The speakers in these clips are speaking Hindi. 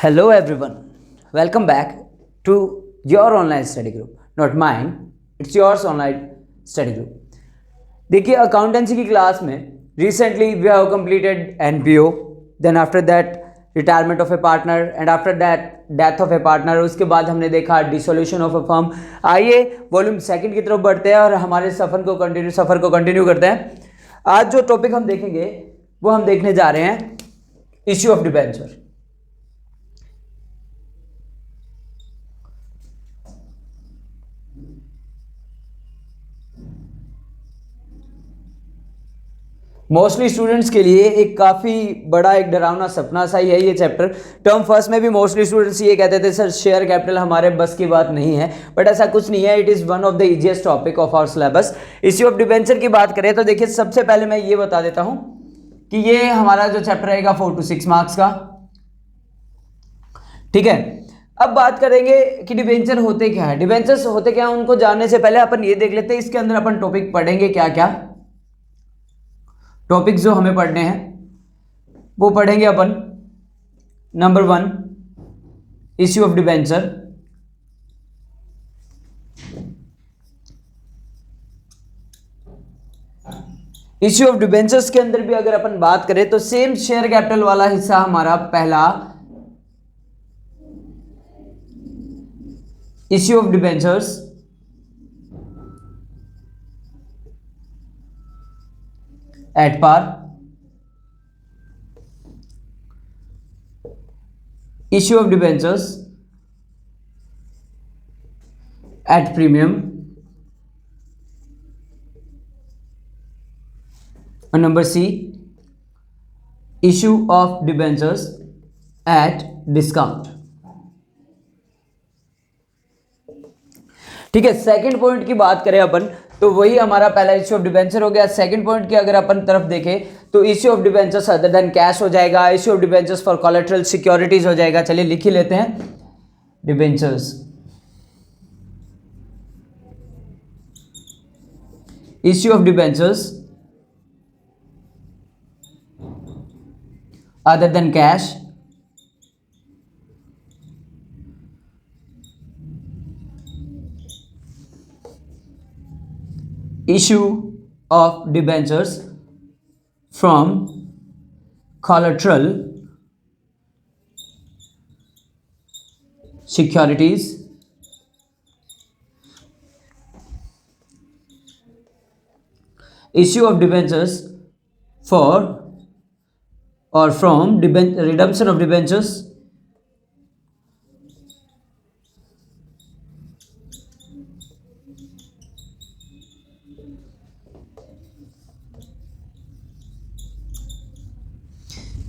Hello everyone, welcome back to your online study group. Not mine, it's yours online study group. देखिए अकाउंटेंसी की क्लास में recently we have completed NPO, then after that retirement of a partner and after that death of a partner. उसके बाद हमने देखा डिसोल्यूशन ऑफ ए फर्म. आइए वॉल्यूम सेकंड की तरफ बढ़ते हैं और हमारे सफ़र को कंटिन्यू करते हैं. आज जो टॉपिक हम देखेंगे वो हम देखने जा रहे हैं issue of debenture. Mostly students के लिए एक काफ़ी बड़ा एक डरावना सपना सा ही है ये चैप्टर. टर्म फर्स्ट में भी मोस्टली स्टूडेंट्स ये कहते थे सर शेयर कैपिटल हमारे बस की बात नहीं है, बट ऐसा कुछ नहीं है. It is one of the easiest topic of our syllabus. Issue of debenture की बात करें तो देखिए सबसे पहले मैं ये बता देता हूँ कि ये हमारा जो चैप्टर रहेगा 4 to 6 मार्क्स का. ठीक है, अब बात करेंगे कि डिबेंचर होते क्या है. डिबेंचर्स होते क्या है उनको जानने से पहले अपन ये देख लेते हैं इसके अंदर अपन टॉपिक पढ़ेंगे क्या क्या. टॉपिक्स जो हमें पढ़ने हैं वो पढ़ेंगे अपन. Number 1 issue of debenture. Issue of debentures के अंदर भी अगर अपन बात करें तो सेम शेयर कैपिटल वाला हिस्सा हमारा पहला issue of debentures at par, issue of debentures at premium, और number C issue of debentures at discount. ठीक है, सेकंड पॉइंट की बात करें अपन तो वही हमारा पहला इश्यू ऑफ डिबेंचर हो गया. सेकंड पॉइंट की अगर अपन तरफ देखें तो issue of debentures other than cash हो जाएगा. Issue of debentures for collateral securities हो जाएगा. चलिए लिख ही लेते हैं debentures. Issue of debentures other than cash issue of debentures from collateral securities issue of debentures for or from redemption of debentures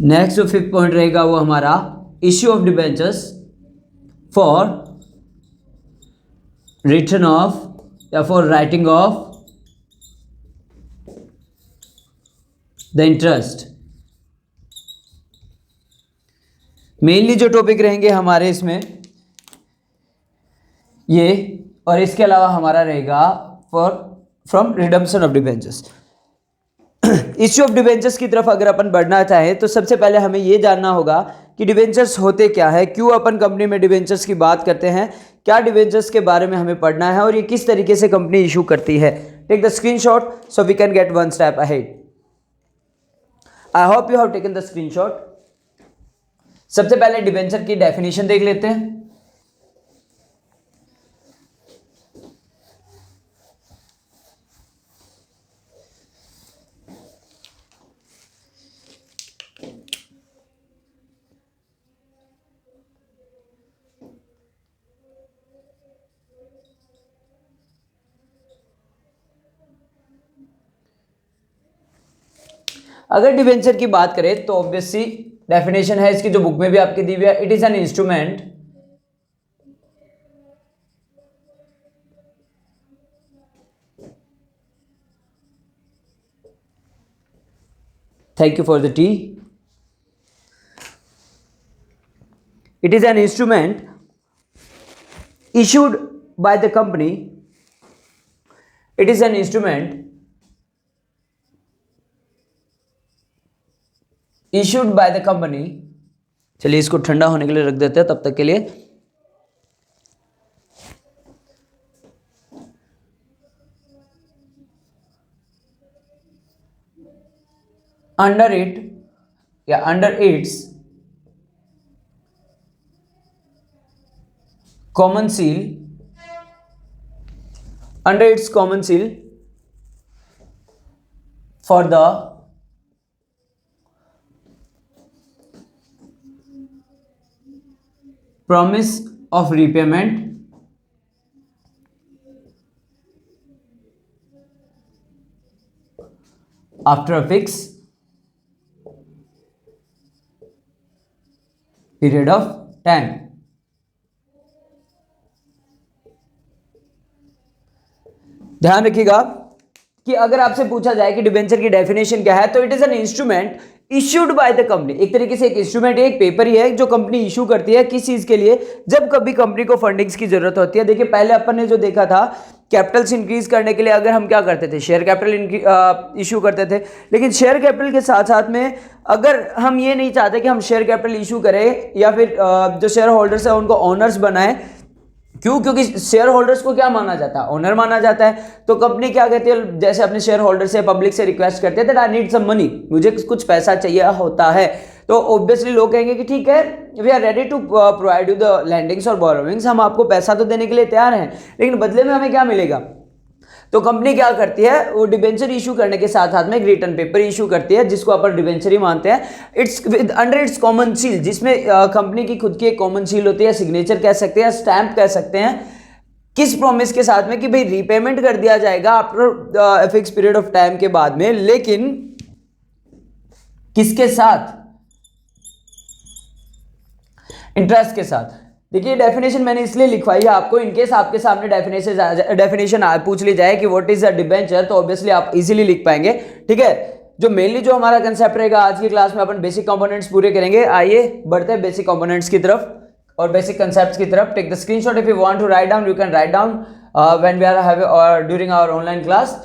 next जो फिफ्थ पॉइंट रहेगा वो हमारा issue of debentures for return of या for writing off the interest. Mainly जो टॉपिक रहेंगे हमारे इसमें ये, और इसके अलावा हमारा रहेगा for from redemption of debentures. Issue of debentures की तरफ अगर अपन बढ़ना चाहें तो सबसे पहले हमें यह जानना होगा कि डिबेंचर्स होते क्या है, क्यों अपन कंपनी में डिबेंचर्स की बात करते हैं, क्या डिबेंचर्स के बारे में हमें पढ़ना है और ये किस तरीके से कंपनी इशू करती है. Take the screenshot so we can get one step ahead. I hope you have taken the screenshot. सबसे पहले डिबेंचर की डेफिनेशन देख लेते हैं. अगर डिबेंचर की बात करें तो ऑब्वियसली डेफिनेशन है इसकी जो बुक में भी आपकी दी हुई है. It is an instrument thank you for the T. It is an instrument issued by the company. It is an instrument issued by the company चलिए इसको ठंडा होने के लिए रख देते हैं तब तक के लिए। अंडर इट या under its common seal, under its common seal for the promise of repayment after a fixed period of time। ध्यान रखिएगा कि अगर आपसे पूछा जाए कि डिबेंचर की डेफिनेशन क्या है, तो it is an instrument issued by the company. एक तरीके से एक इंस्ट्रूमेंट है, एक पेपर ही है जो कंपनी इशू करती है। किस चीज के लिए? जब कभी कंपनी को फंडिंग्स की जरूरत होती है। देखिए पहले अपन ने जो देखा था, कैपिटल्स इंक्रीज करने के लिए अगर हम क्या करते थे, शेयर कैपिटल इशू करते थे। लेकिन शेयर कैपिटल के साथ साथ में अगर हम ये नहीं चाहते कि हम शेयर कैपिटल इशू करें या फिर जो शेयर होल्डर्स है उनको ओनर्स बनाए, क्यों? क्योंकि शेयर होल्डर्स को क्या माना जाता है? ओनर माना जाता है। तो कंपनी क्या कहती है, जैसे अपने शेयर होल्डर से, पब्लिक से रिक्वेस्ट करते हैं that I need some money, मुझे कुछ पैसा चाहिए होता है। तो ऑब्वियसली लोग कहेंगे कि ठीक है, we are ready to provide you the lendings और बोरोविंग्स, हम आपको पैसा तो देने के लिए तैयार हैं, लेकिन बदले में हमें क्या मिलेगा? तो कंपनी क्या करती है, वो डिबेंचर इशू करने के साथ साथ में एक रिटर्न पेपर इशू करती है, जिसको अपन डिबेंचर ही मानते हैं। It's under its common seal, जिसमें कंपनी की खुद की एक कॉमन सील होती है, सिग्नेचर कह सकते हैं, स्टैंप कह सकते हैं। किस प्रॉमिस के साथ में कि भाई रीपेमेंट कर दिया जाएगा after fix period of time के बाद में, लेकिन किसके साथ? इंटरेस्ट के साथ। देखिए डेफिनेशन मैंने इसलिए लिखवाई है आपको, इनकेस आपके सामने डेफिनेशन पूछ ली जाए कि व्हाट इज अ डिबेंचर, तो ऑब्वियसली आप इजीली लिख पाएंगे। ठीक है, जो मेनली जो हमारा कंसेप्ट रहेगा आज की क्लास में, अपन बेसिक कंपोनेंट्स पूरे करेंगे। आइए बढ़ते हैं बेसिक कंपोनेंट्स की तरफ और बेसिक कंसेप्ट्स की तरफ। Take the screenshot if you want to write down, you can write down when we are having और ड्यूरिंग आवर ऑनलाइन क्लास।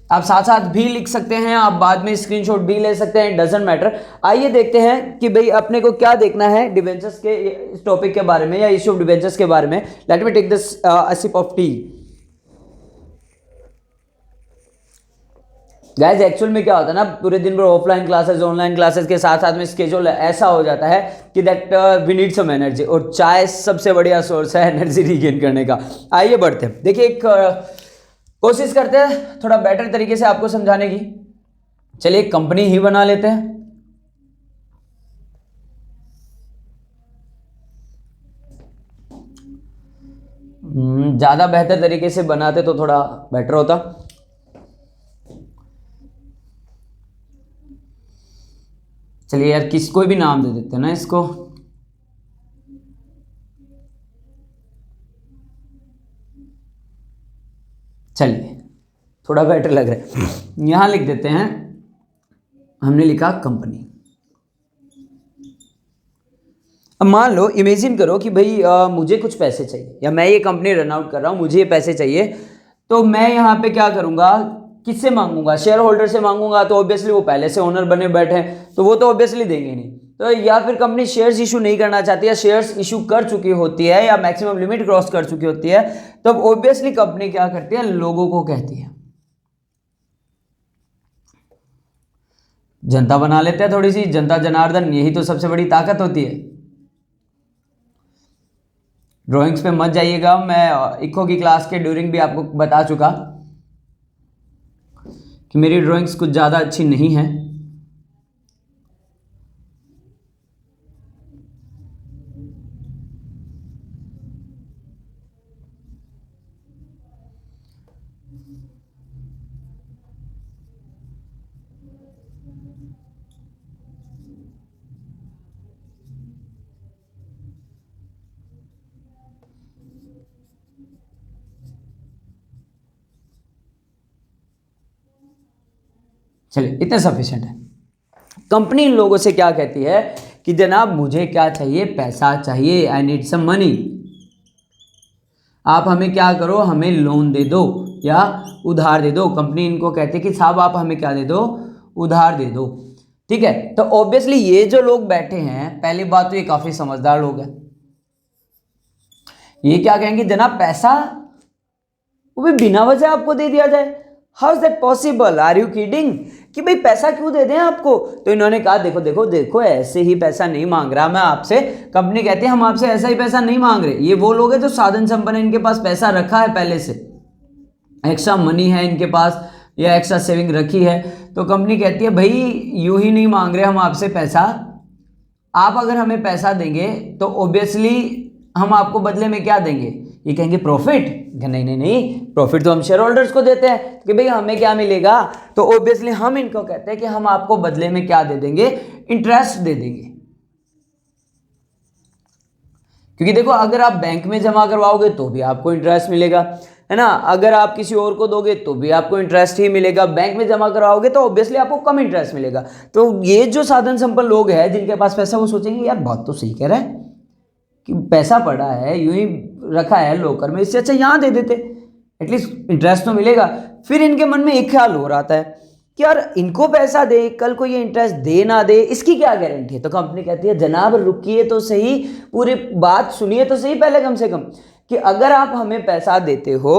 आप साथ साथ भी लिख सकते हैं, आप बाद में स्क्रीनशॉट भी ले सकते हैं, डजंट मैटर। आइए देखते हैं कि भाई अपने को क्या देखना है डिबेंचर्स के इस टॉपिक के बारे में या इशू ऑफ डिबेंचर्स के बारे में। Let me take this a sip of tea. Guys actual में क्या होता है ना, पूरे दिन भर ऑफलाइन क्लासेस ऑनलाइन क्लासेस के साथ साथ में स्केड्यूल ऐसा हो जाता है कि that we need some energy, और चाय सबसे बढ़िया सोर्स है एनर्जी रीगेन करने का। आइए बढ़ते हैं। देखिए एक कोशिश करते हैं थोड़ा बेटर तरीके से आपको समझाने की। चलिए एक कंपनी ही बना लेते हैं। ज्यादा बेहतर तरीके से बनाते तो थोड़ा बेटर होता। चलिए यार कोई भी नाम दे देते हैं ना इसको। चलिए थोड़ा बेटर लग रहा है, यहां लिख देते हैं, हमने लिखा कंपनी। अब मान लो, इमेजिन करो कि भाई मुझे कुछ पैसे चाहिए, या मैं ये कंपनी रन आउट कर रहा हूं, मुझे ये पैसे चाहिए, तो मैं यहाँ पे क्या करूंगा, किससे मांगूंगा? शेयर होल्डर से मांगूंगा, तो ऑब्वियसली वो पहले से ओनर बने बैठे हैं, तो वो तो ऑब्वियसली देंगे नहीं। तो या फिर कंपनी शेयर्स इशू नहीं करना चाहती है, शेयर्स इशू कर चुकी होती है या मैक्सिमम लिमिट क्रॉस कर चुकी होती है, तब ऑब्वियसली कंपनी क्या करती है, लोगों को कहती है, जनता बना लेते हैं थोड़ी सी, जनता जनार्दन, यही तो सबसे बड़ी ताकत होती है। ड्राइंग्स पे मत जाइएगा, मैं इको की क्लास के ड्यूरिंग भी आपको बता चुका कि मेरी ड्राइंग्स कुछ ज़्यादा अच्छी नहीं है। चलिए इतना सफिशिएंट है। कंपनी इन लोगों से क्या कहती है कि जनाब मुझे क्या चाहिए, पैसा चाहिए, आई नीड सम मनी, आप हमें क्या करो, हमें लोन दे दो या उधार दे दो। कंपनी इनको कहती है कि साहब आप हमें क्या दे दो, उधार दे दो। ठीक है, तो ऑब्वियसली ये जो लोग बैठे हैं, पहली बात तो ये काफी समझदार लोग हैं। ये क्या कहेंगे, जनाब पैसा वो भी बिना वजह आपको दे दिया जाए, how is that possible, are you kidding, कि भाई पैसा क्यों दे दें आपको। तो इन्होंने कहा देखो देखो देखो, ऐसे ही पैसा नहीं मांग रहा मैं आपसे। कंपनी कहती है हम आपसे ऐसा ही पैसा नहीं मांग रहे। ये वो लोग हैं जो साधन संपन्न है, इनके पास पैसा रखा है पहले से, एक्स्ट्रा मनी है इनके पास या एक्स्ट्रा सेविंग रखी है। तो कंपनी कहती है भाई यूं ही नहीं मांग रहे हम आपसे पैसा, आप अगर हमें पैसा देंगे तो ऑब्वियसली हम आपको बदले में क्या देंगे। ये कहेंगे प्रॉफिट, नहीं नहीं नहीं, प्रॉफिट तो हम शेयर होल्डर्स को देते हैं कि भाई हमें क्या मिलेगा। तो ऑब्वियसली हम इनको कहते हैं कि हम आपको बदले में क्या दे देंगे, इंटरेस्ट दे देंगे। क्योंकि देखो अगर आप बैंक में जमा करवाओगे तो भी आपको इंटरेस्ट मिलेगा, है ना, अगर आप किसी और को दोगे तो भी आपको इंटरेस्ट ही मिलेगा। बैंक में जमा कराओगे तो ऑब्वियसली आपको कम इंटरेस्ट मिलेगा। तो ये जो साधन संपन्न लोग हैं जिनके पास पैसा, वो सोचेंगे यार बात तो सही कह रहा है कि पैसा पड़ा है यूं ही रखा है लॉकर में, इससे अच्छा यहाँ दे देते, एटलीस्ट इंटरेस्ट तो मिलेगा। फिर इनके मन में एक ख्याल और आता है कि यार इनको पैसा दे, कल को ये इंटरेस्ट दे ना दे, इसकी क्या गारंटी है। तो कंपनी कहती है जनाब रुकिए तो सही, पूरी बात सुनिए तो सही पहले कम से कम, कि अगर आप हमें पैसा देते हो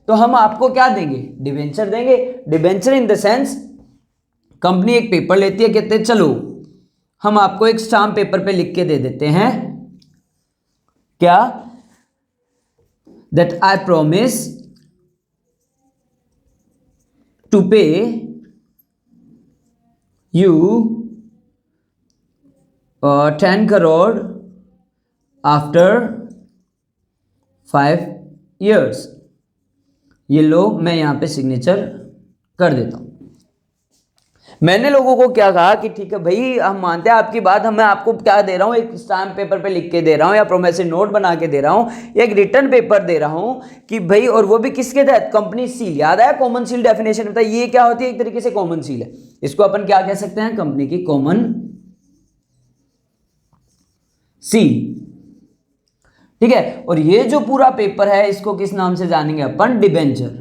तो हम आपको क्या देंगे, डिबेंचर देंगे। Debenture in the sense company एक पेपर लेती है, कहते हैं चलो हम आपको एक स्टाम्प पेपर पे लिख के दे देते हैं, क्या, दैट आई प्रॉमिस टू पे यू 10 करोड़ आफ्टर 5 years। ये लो मैं यहां पे सिग्नेचर कर देता हूं। मैंने लोगों को क्या कहा कि ठीक है भाई हम मानते हैं आपकी बात, मैं आपको क्या दे रहा हूं, एक स्टैम्प पेपर पे लिख के दे रहा हूं या प्रोमिसरी नोट बना के दे रहा हूं या एक रिटर्न पेपर दे रहा हूं कि भाई, और वो भी किसके तहत, कंपनी सील। याद आया कॉमन सील डेफिनेशन होता है, ये क्या होती है, एक तरीके से कॉमन सील है। इसको अपन क्या कह सकते हैं, कंपनी की कॉमन सील, ठीक है। और ये जो पूरा पेपर है इसको किस नाम से जानेंगे अपन, डिबेंचर,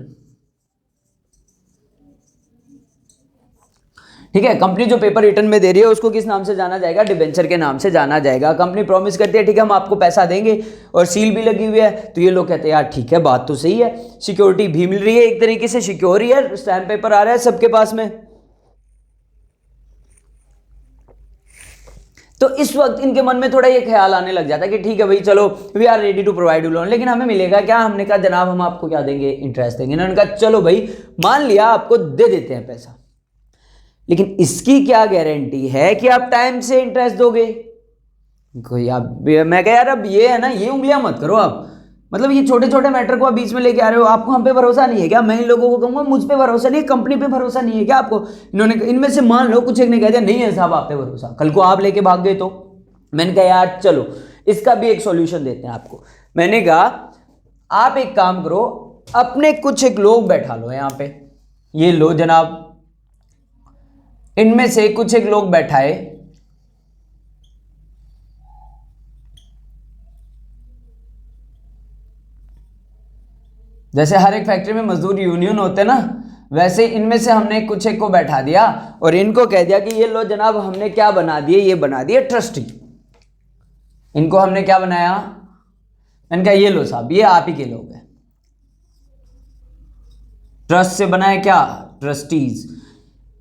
ठीक है। कंपनी जो पेपर रिटर्न में दे रही है उसको किस नाम से जाना जाएगा, डिबेंचर के नाम से जाना जाएगा। कंपनी प्रॉमिस करती है ठीक है हम आपको पैसा देंगे और सील भी लगी हुई है, तो ये लोग कहते हैं यार ठीक है बात तो सही है, सिक्योरिटी भी मिल रही है, एक तरीके से सिक्योर ही है, स्टैम्प पेपर आ रहा है सबके पास में। तो इस वक्त इनके मन में थोड़ा ये ख्याल आने लग जाता है कि ठीक है भाई चलो we are ready to provide you loan, लेकिन हमें मिलेगा क्या। हमने कहा जनाब हम आपको क्या देंगे, इंटरेस्ट देंगे। इन्होंने कहा चलो भाई मान लिया आपको दे देते हैं पैसा, लेकिन इसकी क्या गारंटी है कि आप टाइम से इंटरेस्ट दोगे। कोई आप, मैं कह यार अब ये है ना, ये उंगलियां मत करो आप, मतलब ये छोटे छोटे मैटर को आप बीच में लेके आ रहे हो। आपको हम पे भरोसा नहीं है क्या, मैं इन लोगों को कहूंगा मुझ पे भरोसा नहीं है, कंपनी पे भरोसा नहीं है क्या आपको। इन्होंने, इनमें से मान लो कुछ एक ने कह दिया नहीं है साहब आप पे भरोसा, कल को आप लेके भाग गए तो। मैंने कहा यार चलो इसका भी एक सॉल्यूशन देते हैं आपको। मैंने कहा आप एक काम करो, अपने कुछ एक लोग बैठा लो यहां पे, ये लो जनाब, इनमें से कुछ एक लोग बैठाए, जैसे हर एक फैक्ट्री में मजदूर यूनियन होते ना, वैसे इनमें से हमने कुछ एक को बैठा दिया और इनको कह दिया कि ये लो जनाब हमने क्या बना दिए, ये बना दिए ट्रस्टी। इनको हमने क्या बनाया, मैंने कहा ये लो साहब ये आप ही के लोग हैं, ट्रस्ट से बनाए क्या, ट्रस्टीज,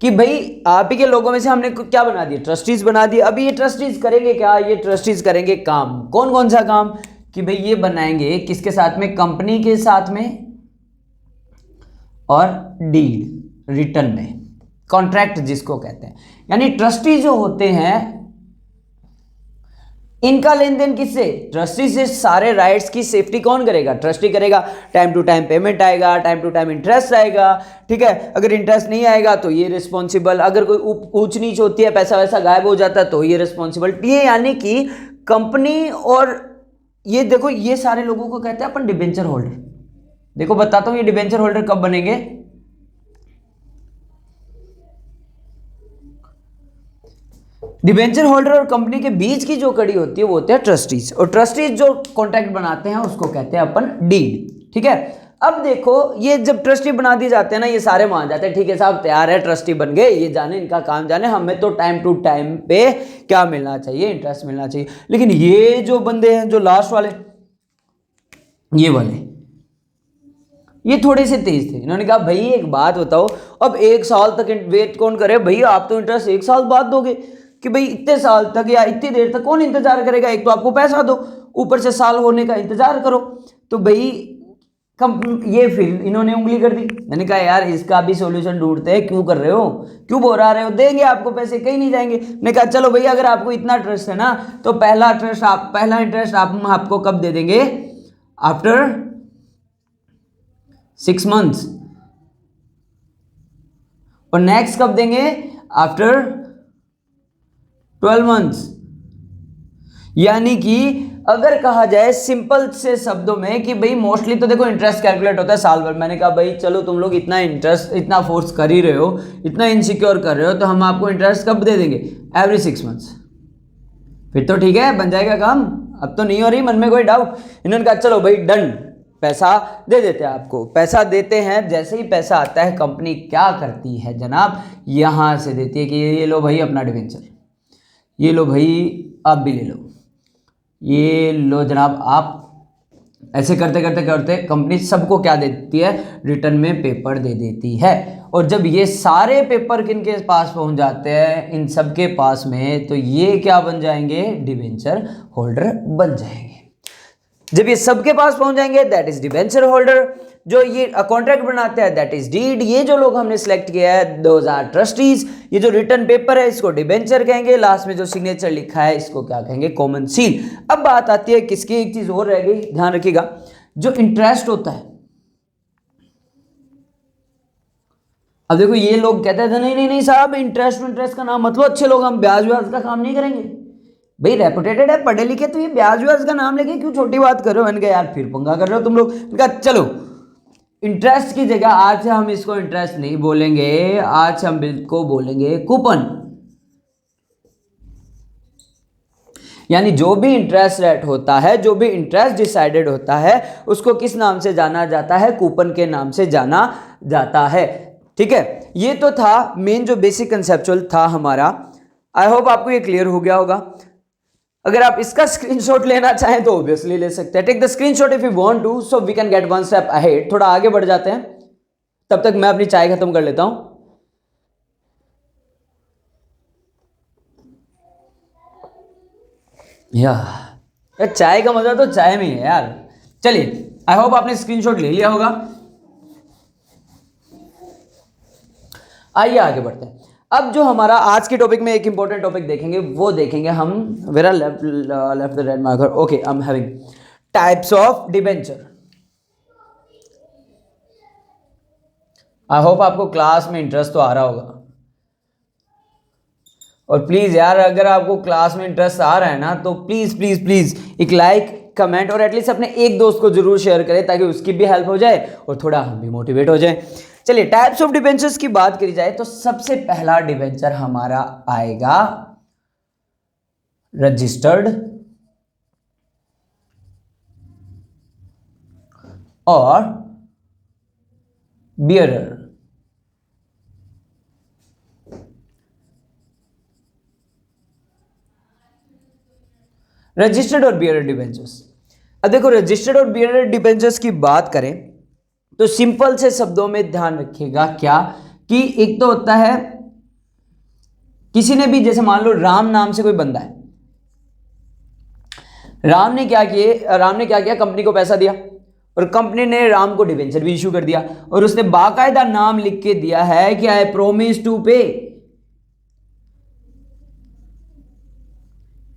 कि भाई आप ही के लोगों में से हमने क्या बना दिया, ट्रस्टीज बना दिए। अभी ये ट्रस्टीज करेंगे क्या, ये ट्रस्टीज करेंगे काम, कौन कौन सा काम, कि भाई ये बनाएंगे किसके साथ में, कंपनी के साथ में और डीड रिटर्न में, कॉन्ट्रैक्ट जिसको कहते हैं। यानी ट्रस्टी जो होते हैं इनका लेन देन किससे, ट्रस्टी से। सारे राइट्स की सेफ्टी कौन करेगा, ट्रस्टी करेगा। टाइम टू टाइम पेमेंट आएगा, टाइम टू टाइम इंटरेस्ट आएगा, ठीक है। अगर इंटरेस्ट नहीं आएगा तो ये रिस्पॉन्सिबल, अगर कोई ऊंच नीच होती है, पैसा वैसा गायब हो जाता है तो ये रिस्पॉन्सिबल। ये यानी कि कंपनी, और ये देखो ये सारे लोगों को कहते हैं अपन डिबेंचर होल्डर। देखो बताता हूं ये डिबेंचर होल्डर कब बनेंगे, डिबेंचर होल्डर और कंपनी के बीच की जो कड़ी होती है वो होते हैं ट्रस्टीज, और ट्रस्टीज जो कॉन्ट्रैक्ट बनाते हैं उसको कहते हैं अपन डीड, ठीक है। अब देखो ये जब ट्रस्टी बना दिए जाते हैं ना, ये सारे मान जाते हैं ठीक है साहब तैयार है, ट्रस्टी बन गए, ये जाने इनका काम जाने, हमें तो टाइम टू टाइम पे क्या मिलना चाहिए, इंटरेस्ट मिलना चाहिए। लेकिन ये जो बंदे हैं जो लास्ट वाले, ये वाले, ये थोड़े से तेज थे। इन्होंने कहा भाई एक बात बताओ, अब 1 साल तक वेट कौन करे भाई, आप तो इंटरेस्ट 1 साल बाद दोगे कि भाई इतने साल तक या इतनी देर तक कौन इंतजार करेगा, एक तो आपको पैसा दो, ऊपर से साल होने का इंतजार करो। तो भाई ये फिर इन्होंने उंगली कर दी। मैंने कहा यार इसका भी सॉल्यूशन ढूंढते हैं, क्यों कर रहे हो, क्यों बोरा रहे हो, देंगे आपको पैसे, कहीं नहीं जाएंगे। मैंने कहा चलो भैया अगर आपको इतना ट्रस्ट है ना, तो पहला इंटरेस्ट हम आपको कब दे देंगे, आफ्टर 6 months, और नेक्स्ट कब देंगे, आफ्टर 12 months। यानी कि अगर कहा जाए सिंपल से शब्दों में कि भाई मोस्टली तो देखो इंटरेस्ट कैलकुलेट होता है साल भर। मैंने कहा भाई चलो तुम लोग इतना इंटरेस्ट इतना फोर्स कर ही रहे हो, इतना इनसिक्योर कर रहे हो, तो हम आपको इंटरेस्ट कब दे देंगे, एवरी 6 months। फिर तो ठीक है बन जाएगा काम, अब तो नहीं हो रही मन में कोई डाउट। इन्होंने कहा चलो भाई डन, पैसा दे देते हैं आपको। पैसा देते हैं, जैसे ही पैसा आता है कंपनी क्या करती है जनाब, यहाँ से देती है कि ये लो भाई अपना डिवेंचर, ये लो भाई आप भी ले लो, ये लो जनाब आप। ऐसे करते करते करते कंपनी सबको क्या दे देती है, रिटर्न में पेपर दे देती है। और जब ये सारे पेपर किनके पास पहुंच जाते हैं, इन सब के पास में, तो ये क्या बन जाएंगे, डिवेंचर होल्डर बन जाएंगे। जब ये सबके पास पहुंच जाएंगे दैट इज डिवेंचर होल्डर। जो ये कॉन्ट्रैक्ट बनाते हैं दैट इज डीड। ये जो लोग हमने सिलेक्ट किया है दोज आर ट्रस्टीज। ये जो रिटर्न पेपर है इसको डिवेंचर कहेंगे। लास्ट में जो सिग्नेचर लिखा है इसको क्या कहेंगे, कॉमन सील। अब बात आती है किसकी, एक चीज और रह गई, ध्यान रखिएगा, जो इंटरेस्ट होता है। अब देखो ये लोग कहते थे नहीं नहीं नहीं साहब इंटरेस्ट का नाम मतलब, अच्छे लोग हम ब्याज व्याज का काम नहीं करेंगे। भाई रेपुटेटेड है, पढ़े लिखे, तो ये ब्याज व्याज का नाम लेके क्यों छोटी बात कर रहे हो। मैंने कहा यार फिर पंगा कर रहे हो तुम लोग। मैंने कहा चलो इंटरेस्ट की जगह आज से हम इसको इंटरेस्ट नहीं बोलेंगे, आज हम इसको बोलेंगे कूपन। यानी जो भी इंटरेस्ट रेट होता है, जो भी इंटरेस्ट डिसाइडेड होता है, उसको किस नाम से जाना जाता है, कूपन के नाम से जाना जाता है। ठीक है, ये तो था मेन जो बेसिक कंसेप्चुअल था हमारा। आई होप आपको ये क्लियर हो गया होगा। अगर आप इसका स्क्रीनशॉट लेना चाहें तो ऑब्वियसली ले सकते हैं। Take the screenshot if you want to, so we can get one step ahead. थोड़ा आगे बढ़ जाते हैं, तब तक मैं अपनी चाय खत्म कर लेता हूं। यार चाय का मजा तो चाय में है यार। चलिए आई होप आपने स्क्रीनशॉट ले लिया होगा। आइए आगे बढ़ते हैं। अब जो हमारा आज के टॉपिक में एक इंपॉर्टेंट टॉपिक देखेंगे, वो देखेंगे हम vera left the red marker. Okay, I am having types of debenture. I hope आपको क्लास में इंटरेस्ट तो आ रहा होगा। और प्लीज यार अगर आपको क्लास में इंटरेस्ट आ रहा है ना, तो प्लीज प्लीज प्लीज एक लाइक, कमेंट और एटलीस्ट अपने एक दोस्त को जरूर शेयर करें, ताकि उसकी भी हेल्प हो जाए और थोड़ा हम भी मोटिवेट हो जाए। चलिए टाइप्स ऑफ डिबेंचर्स की बात करी जाए तो सबसे पहला डिबेंचर हमारा आएगा रजिस्टर्ड और बियरर। रजिस्टर्ड और बियरर डिबेंचर्स। अब देखो रजिस्टर्ड और बियरर डिबेंचर्स की बात करें तो सिंपल से शब्दों में ध्यान रखिएगा क्या, कि एक तो होता है किसी ने भी, जैसे मान लो राम नाम से कोई बंदा है, राम ने क्या किया, कंपनी को पैसा दिया और कंपनी ने राम को डिबेंचर भी इशू कर दिया, और उसने बाकायदा नाम लिख के दिया है कि आई प्रोमिस टू पे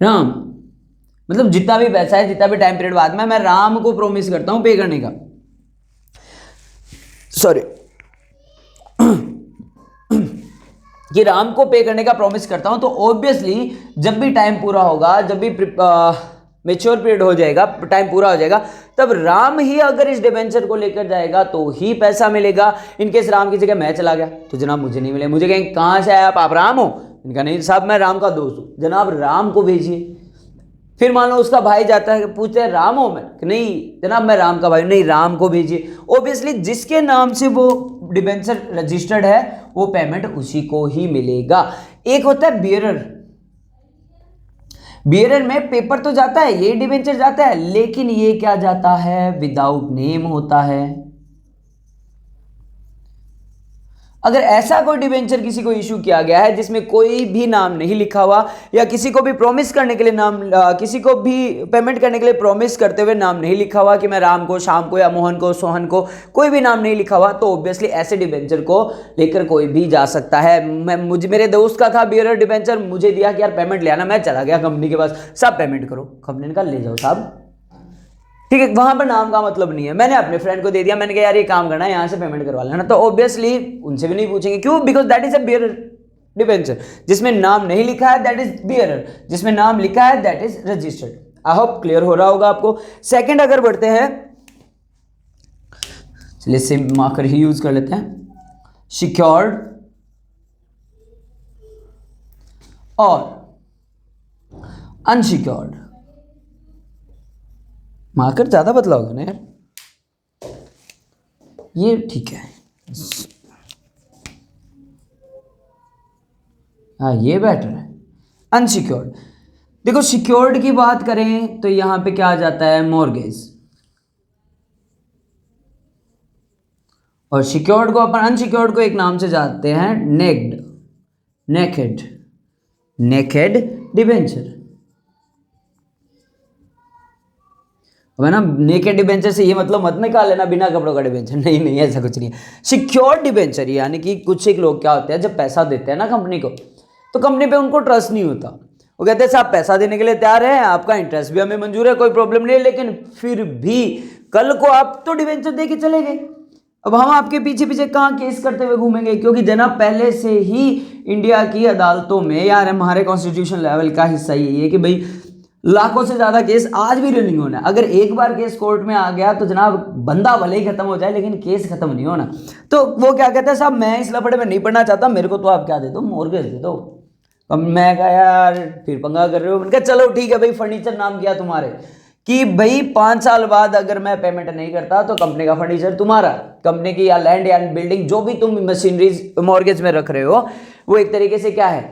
राम। मतलब जितना भी पैसा है, जितना भी टाइम पीरियड बाद में, मैं राम को प्रोमिस करता हूं पे करने का। सॉरी कि राम को पे करने का प्रॉमिस करता हूं, तो ऑब्वियसली जब भी टाइम पूरा होगा, जब भी मेच्योर पीरियड हो जाएगा, टाइम पूरा हो जाएगा, तब राम ही अगर इस डिबेंचर को लेकर जाएगा तो ही पैसा मिलेगा। इनकेस राम की जगह मैं चला गया तो जनाब मुझे नहीं मिले, मुझे कहेंगे कहां से आए आप राम हो? इनका नहीं साहब मैं राम का दोस्त हूं। जनाब राम को भेजिए, फिर मान लो उसका भाई जाता है, पूछते हैं राम हो मैं, कि नहीं जनाब मैं राम का भाई, नहीं राम को भेजिए। ऑब्वियसली जिसके नाम से वो डिबेंचर रजिस्टर्ड है वो पेमेंट उसी को ही मिलेगा। एक होता है बियरर, बियरर में पेपर तो जाता है, ये डिबेंचर जाता है, लेकिन ये क्या जाता है, विदाउट नेम होता है। अगर ऐसा कोई डिबेंचर किसी को इशू किया गया है जिसमें कोई भी नाम नहीं लिखा हुआ, या किसी को भी प्रॉमिस करने के लिए नाम, किसी को भी पेमेंट करने के लिए प्रॉमिस करते हुए नाम नहीं लिखा हुआ कि मैं राम को, श्याम को या मोहन को, सोहन को, कोई भी नाम नहीं लिखा हुआ, तो ऑब्वियसली ऐसे डिबेंचर को लेकर कोई भी जा सकता है। मेरे दोस्त का था बियरर डिबेंचर, मुझे दिया कि यार पेमेंट ले आना, मैं चला गया कंपनी के पास, सब पेमेंट करो, कंपनी ने कहा ले जाओ साहब, ठीक है, वहां पर नाम का मतलब नहीं है। मैंने अपने फ्रेंड को दे दिया, मैंने कहा यार ये काम करना है, यहां से पेमेंट करवा लेना, तो ऑब्वियसली उनसे भी नहीं पूछेंगे, क्यों, because that is a bearer debenture. जिसमें नाम नहीं लिखा है दैट इज बियरर, जिसमें नाम लिखा है that is registered. I hope clear हो रहा होगा आपको। सेकंड अगर बढ़ते हैं, चलिए सेम मार्कर ही यूज कर लेते हैं, सिक्योर्ड और अनसिक्योर्ड। मार्कर ज़्यादा पतला होगा ना यार, ये ठीक है, हाँ ये बेटर है। अनसिक्योर्ड, देखो सिक्योर्ड की बात करें तो यहां पे क्या आ जाता है, मॉर्गेज, और सिक्योर्ड को अपन, अनसिक्योर्ड को एक नाम से जानते हैं, नेक्ड, नेकेड, नेकेड डिबेंचर। अब है ना, नेकेड डिबेंचर से ये मतलब मत निकाल लेना बिना कपड़ों का डिबेंचर, नहीं नहीं ऐसा कुछ नहीं है। सिक्योर्ड डिबेंचर यानी कि कुछ एक लोग क्या होते हैं, जब पैसा देते हैं ना कंपनी को, तो कंपनी पे उनको ट्रस्ट नहीं होता, वो कहते हैं साहब पैसा देने के लिए तैयार है, आपका इंटरेस्ट भी हमें मंजूर है, कोई प्रॉब्लम नहीं है, लेकिन फिर भी कल को आप तो डिबेंचर दे के चले गए, अब हम आपके पीछे पीछे कहाँ केस करते हुए घूमेंगे, क्योंकि जनाब पहले से ही इंडिया की अदालतों में, यार हमारे कॉन्स्टिट्यूशन लेवल का हिस्सा यही है कि भाई लाखों से ज्यादा केस आज भी रनिंग होना है। अगर एक बार केस कोर्ट में आ गया तो जनाब बंदा भले ही खत्म हो जाए लेकिन केस खत्म नहीं होना। तो वो क्या कहता है, साहब मैं इस लफड़े में नहीं पढ़ना चाहता, मेरे को तो आप क्या दे दो, मॉर्गेज दे दो। अब मैं कहा यार फिर पंगा कर रहे हो, मैंने कहा चलो ठीक है भाई, फर्नीचर नाम किया तुम्हारे कि भाई 5 साल बाद अगर मैं पेमेंट नहीं करता तो कंपनी का फर्नीचर तुम्हारा, कंपनी की या लैंड या बिल्डिंग जो भी तुम मशीनरीज मॉर्गेज में रख रहे हो वो एक तरीके से क्या है,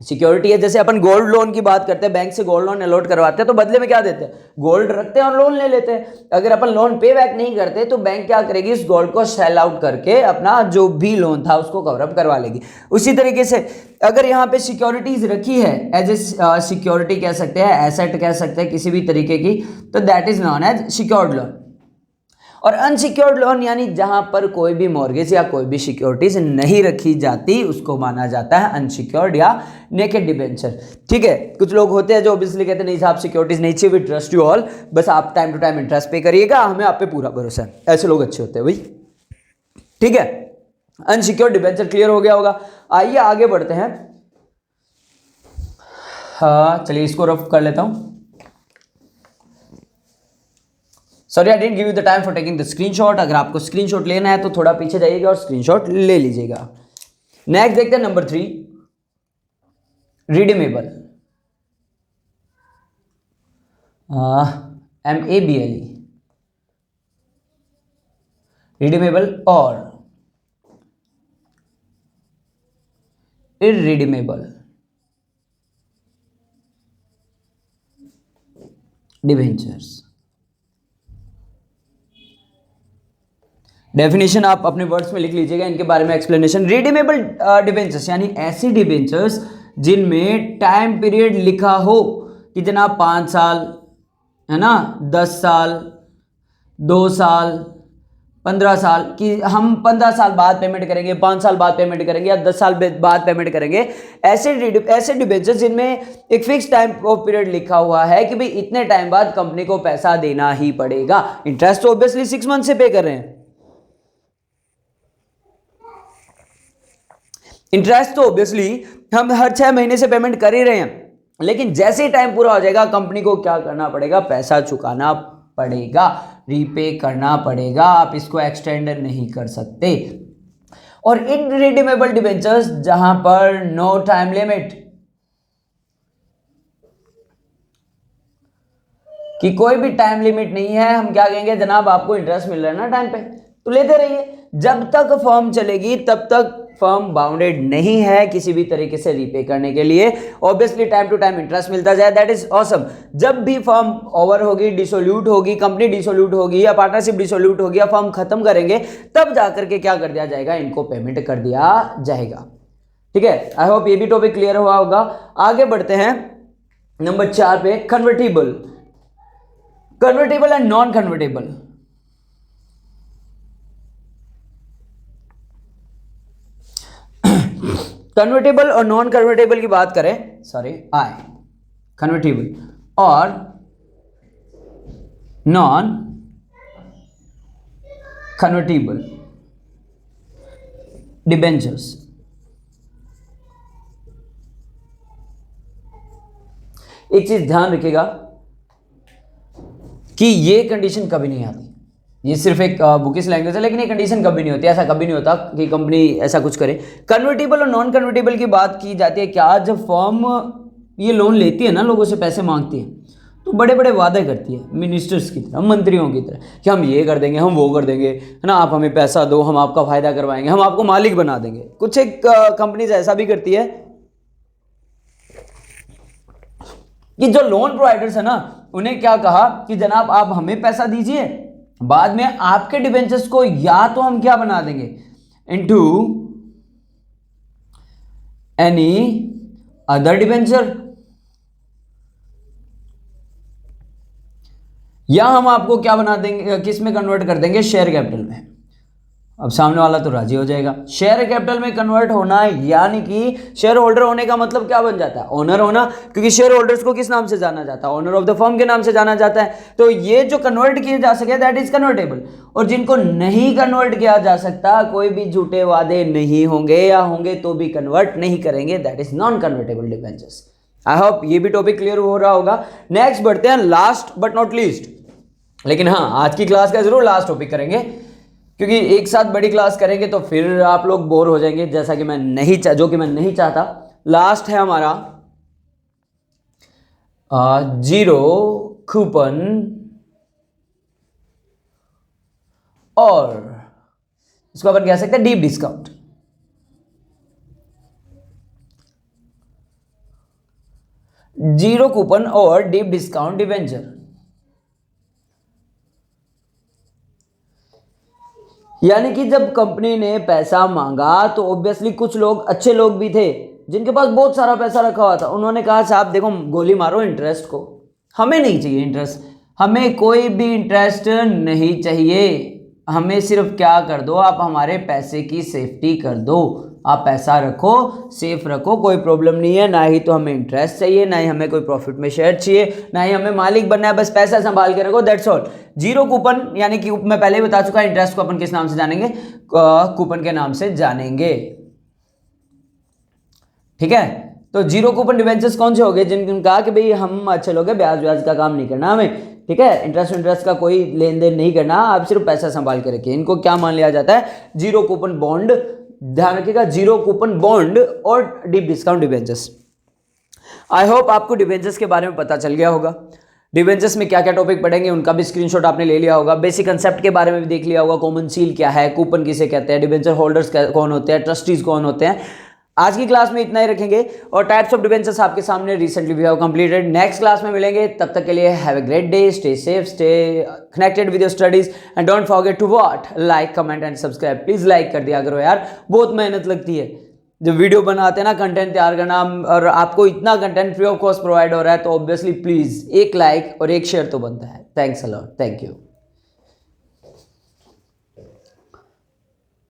सिक्योरिटी है। जैसे अपन गोल्ड लोन की बात करते हैं, बैंक से गोल्ड लोन अलॉट करवाते हैं तो बदले में क्या देते हैं, गोल्ड रखते हैं और लोन ले लेते हैं। अगर अपन लोन पे बैक नहीं करते तो बैंक क्या करेगी, इस गोल्ड को सेल आउट करके अपना जो भी लोन था उसको कवर अप करवा लेगी। उसी तरीके से अगर यहाँ पे सिक्योरिटीज रखी है एज ए सिक्योरिटी कह सकते हैं, एसेट कह सकते हैं किसी भी तरीके की, तो that is known as secured loan. और अनसिक्योर्ड लोन यानी जहां पर कोई भी मॉर्गेज या कोई भी सिक्योरिटीज नहीं रखी जाती उसको माना जाता है अनसिक्योर्ड या नेकेड डिबेंचर। ठीक है, कुछ लोग होते हैं जो ऑब्वियसली कहते हैं नहीं साहब सिक्योरिटीज नहीं चाहिए, वी ट्रस्ट यू ऑल, बस आप टाइम टू टाइम इंटरेस्ट पे करिएगा, हमें आप पे पूरा भरोसा है, ऐसे लोग अच्छे होते हैं भाई। ठीक है, अनसिक्योर्ड डिबेंचर क्लियर हो गया होगा। आइए आगे बढ़ते हैं। हाँ चलिए इसको रफ कर लेता हूं। Sorry I didn't give you the time for taking the screenshot. अगर आपको स्क्रीनशॉट लेना है तो थोड़ा पीछे जाइएगा और स्क्रीनशॉट ले लीजिएगा। नेक्स्ट देखते हैं नंबर 3, रिडीमेबल, MABLE, रिडीमेबल और इररिडीमेबल डिबेंचर्स। डेफिनेशन आप अपने वर्ड्स में लिख लीजिएगा, इनके बारे में एक्सप्लेनेशन। रिडीमेबल डिबेंचर्स यानी ऐसी डिबेंचर्स जिनमें टाइम पीरियड लिखा हो कि जनाब 5 साल है ना, 10 साल, 2 साल, 15 साल, कि हम 15 साल बाद पेमेंट करेंगे, 5 साल बाद पेमेंट करेंगे या 10 साल बाद पेमेंट करेंगे। ऐसे डिबेंचर्स जिनमें एक फिक्स टाइम ऑफ पीरियड लिखा हुआ है कि भाई इतने टाइम बाद कंपनी को पैसा देना ही पड़ेगा। इंटरेस्ट तो ऑब्वियसली 6 मंथ से पे कर रहे हैं, इंटरेस्ट तो ऑब्वियसली हम हर 6 महीने से पेमेंट कर ही रहे हैं, लेकिन जैसे ही टाइम पूरा हो जाएगा कंपनी को क्या करना पड़ेगा, पैसा चुकाना पड़ेगा, रीपे करना पड़ेगा, आप इसको एक्सटेंड नहीं कर सकते। और इररिडीमेबल डिबेंचर्स जहां पर नो टाइम लिमिट, कि कोई भी टाइम लिमिट नहीं है, हम क्या कहेंगे जनाब आपको इंटरेस्ट मिल रहा है ना टाइम पे तो लेते रहिए, जब तक फर्म चलेगी तब तक फर्म बाउंडेड नहीं है किसी भी तरीके से रीपे करने के लिए, obviously time to time interest मिलता जाए, दैट इज ऑसम। जब भी फर्म ओवर होगी, डिसोल्यूट होगी, कंपनी डिसोल्यूट होगी या पार्टनरशिप डिसोल्यूट होगी या फर्म खत्म करेंगे, तब जाकर के क्या कर दिया जाएगा, इनको पेमेंट कर दिया जाएगा। ठीक है, आई होप ये भी टॉपिक क्लियर हुआ होगा। आगे बढ़ते हैं नंबर 4 पे, convertible, convertible and non convertible. Convertible और नॉन कन्वर्टेबल की बात करें, सॉरी आई, कन्वर्टेबल और नॉन कन्वर्टेबल डिबेंचर्स, एक चीज ध्यान रखिएगा कि ये कंडीशन कभी नहीं आती, ये सिर्फ एक बुकिश लैंग्वेज है, लेकिन ये कंडीशन कभी नहीं होती, ऐसा कभी नहीं होता कि कंपनी ऐसा कुछ करे। कन्वर्टेबल और नॉन कन्वर्टेबल की बात की जाती है क्या, जब फर्म ये लोन लेती है ना, लोगों से पैसे मांगती है, तो बड़े बड़े वादे करती है मिनिस्टर्स की तरह, मंत्रियों की तरह कि हम ये कर देंगे, हम वो कर देंगे, है ना, आप हमें पैसा दो, हम आपका फायदा करवाएंगे, हम आपको मालिक बना देंगे। कुछ एक कंपनीज ऐसा भी करती है कि जो लोन प्रोवाइडर्स है ना, उन्हें क्या कहा कि जनाब आप हमें पैसा दीजिए, बाद में आपके डिबेंचर्स को या तो हम क्या बना देंगे, इनटू एनी अदर डिबेंचर, या हम आपको क्या बना देंगे, किस में कन्वर्ट कर देंगे, शेयर कैपिटल में। अब सामने वाला तो राजी हो जाएगा। शेयर कैपिटल में कन्वर्ट होना यानी कि शेयर होल्डर होने का मतलब क्या बन जाता है, ओनर होना, क्योंकि शेयर होल्डर्स को किस नाम से जाना जाता है, ओनर ऑफ द फर्म के नाम से जाना जाता है। तो ये जो कन्वर्ट किए जा सके दैट इज कन्वर्टेबल, और जिनको नहीं कन्वर्ट किया जा सकता, कोई भी झूठे वादे नहीं होंगे या होंगे तो भी कन्वर्ट नहीं करेंगे, that is non convertible debentures. I hope ये भी टॉपिक क्लियर हो रहा होगा। नेक्स्ट बढ़ते हैं, लास्ट बट नॉट लीस्ट, लेकिन हाँ आज की क्लास का जरूर लास्ट टॉपिक करेंगे, क्योंकि एक साथ बड़ी क्लास करेंगे तो फिर आप लोग बोर हो जाएंगे, जैसा कि मैं नहीं जो कि मैं नहीं चाहता। लास्ट है हमारा जीरो कूपन और इसको अपन कह सकते हैं डीप डिस्काउंट। जीरो कूपन और डीप डिस्काउंट डिबेंचर, यानी कि जब कंपनी ने पैसा मांगा तो ऑब्वियसली कुछ लोग, अच्छे लोग भी थे जिनके पास बहुत सारा पैसा रखा हुआ था, उन्होंने कहा साहब देखो गोली मारो इंटरेस्ट को, हमें नहीं चाहिए इंटरेस्ट, हमें कोई भी इंटरेस्ट नहीं चाहिए, हमें सिर्फ क्या कर दो, आप हमारे पैसे की सेफ्टी कर दो, आप पैसा रखो, सेफ रखो, कोई प्रॉब्लम नहीं है, ना ही तो हमें इंटरेस्ट चाहिए, ना ही हमें कोई प्रॉफिट में शेयर चाहिए, ना ही हमें मालिक बनना है, बस पैसा संभाल के रखो, दैट्स ऑल। जीरो कूपन यानी कि मैं पहले ही बता चुका, इंटरेस्ट को अपन किस नाम से जानेंगे, कूपन के नाम से जानेंगे। ठीक है, तो जीरो कूपन डिबेंचर्स कौन से हो गए, जिनने कहा कि भाई हम अच्छे लोग हैं, ब्याज व्याज का काम नहीं करना हमें, ठीक है, इंटरेस्ट का कोई लेन देन नहीं करना, आप सिर्फ पैसा संभाल के रखिए, इनको क्या मान लिया जाता है, जीरो कूपन बॉन्ड। ध्यान रखिएगा, जीरो कूपन बॉन्ड और deep discount debentures. I hope आपको डिबेंचर्स के बारे में पता चल गया होगा। डिबेंचर्स में क्या क्या टॉपिक पढ़ेंगे उनका भी स्क्रीनशॉट आपने ले लिया होगा, बेसिक कंसेप्ट के बारे में भी देख लिया होगा, कॉमन सील क्या है, कूपन किसे कहते हैं, डिबेंचर होल्डर्स कौन होते हैं, ट्रस्टीज कौन होते हैं। आज की क्लास में इतना ही रखेंगे और टाइप्स ऑफ डिबेंचर्स आपके सामने recently we have completed. Next class में मिलेंगे, तब तक के लिए have a great day, stay safe, stay connected with your studies and don't forget to what, like, comment and subscribe. Please like कर दिया करो यार, बहुत मेहनत लगती है जब वीडियो बनाते हैं ना, कंटेंट तैयार करना, और आपको इतना content free of cost provide हो रहा है, तो ऑब्वियसली प्लीज एक लाइक और एक शेयर तो बनता है। Thanks a lot, thank you.